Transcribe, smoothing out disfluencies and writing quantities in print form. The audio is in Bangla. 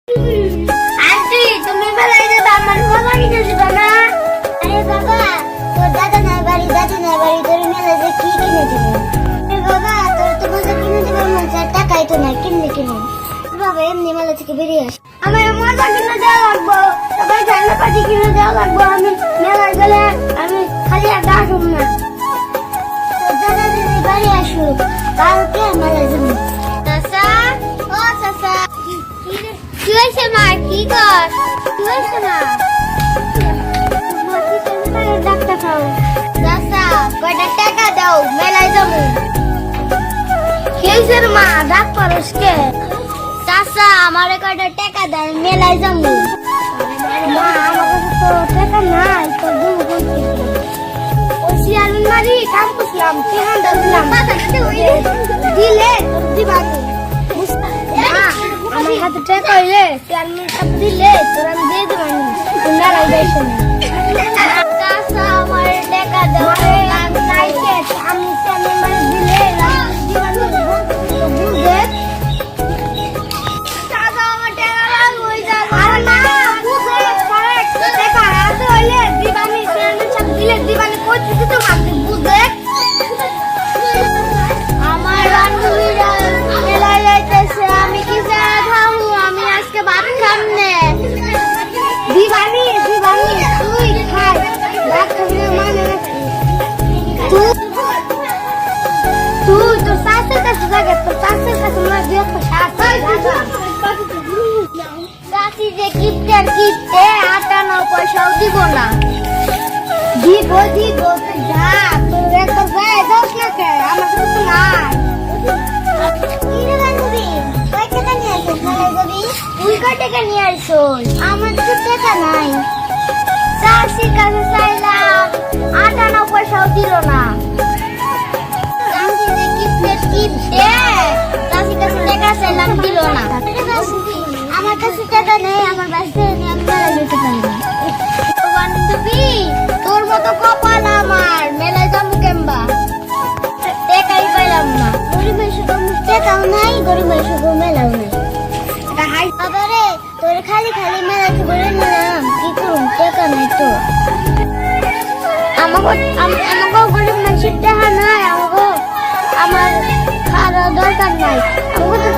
আন্টি তুমি বেলায় যাবে আমার বাবা কিনে দিবে না? আরে বাবা তোর দাদা নাই বাড়ি দাদি নাই বাড়ি তোর মেলা যে কি কিনে দিবে? আরে বাবা তোর তো মজা কিনে দিবে মন চায় টাকাই তো নাই কিনবে কিনে বাবা এমনি মেলা থেকে বেরিয়ে আস আমার মজা কিনে দেওয়া লাগবো সবাই জানলা পাটি কিনে দেওয়া লাগবো আমি মেলায় গেলে আমি খালি একটা আসুন না তোর দাদা দিদি বাড়ি আসুক কালকে মেলায় যাবো চাচা ও চাচা কি হয়েছে মা কি কর কি হয়েছে মা ডাক্তার খাও চাচা কয়টা টাকা দাও মেলায় যাবো কি হয়েছে মা ডাক্তার আসকে চাচা আমারে কয়টা টাকা দেন মেলায় যাবো মা আমার কাছে তো টাকা নাই তো দুধ করতে ওই শিয়ালুন মারি কাম করছিলাম কেহানটা দিলাম দিলে দিবানি আমার হাতে টাকা হইলে শিয়ালুন টাকা দিলে তোর আমি দিয়ে দিবানি নারাই যাইছে না চাচা আমার টাকা দাও আমি নাইকে আমি শিয়ালুন মারি দিলে দিবানি বুঝে আমার বান্ধবীরা মেলায় যাইতেছে আমি কি খাবো আমি আজকে ভাত খাম নে দিবানি দিবানি তুই খাই ভাত খাবি না মানে তুই তো শাশুর কাছে যাবে তো শাশুর কাছে না দিয়ে তো চাচি যে কিপটার কিপটে আটা না পয়সাও দিব না দিব দিব তো যা তোর একটা গায়ে দোষ না কে আমার কাছে তো নাই কি রে বান্ধবী কয় টাকা নিয়ে আসছিস মেলায় যাবি তুই কয় টাকা নিয়ে আসছিস আমার তো টাকা নাই চাচির কাছে চাইলাম আটা না পয়সাও দিল না চাচি যে কিপটার কিপটে চাচির কাছে টাকা চাইলাম দিল না আমার কাছে টাকা নেই আমার বাসে নিয়ে আমি মেলায় যেতে পারি না বান্ধবী তোর মতো কপাল আমার মেলায় যাবো কেমবা টাকাই পাইলাম না গরিবের শুধু টাকাও নাই গরিবের শুধু মেলাও নাই আবারে তোর খালি খালি মেলাতে করে নিলাম কি করুন টাকা নাই তো আমাকে গরিব মানুষের টাকা নাই আমাকে আমার খাওয়ার দরকার নাই আমাকে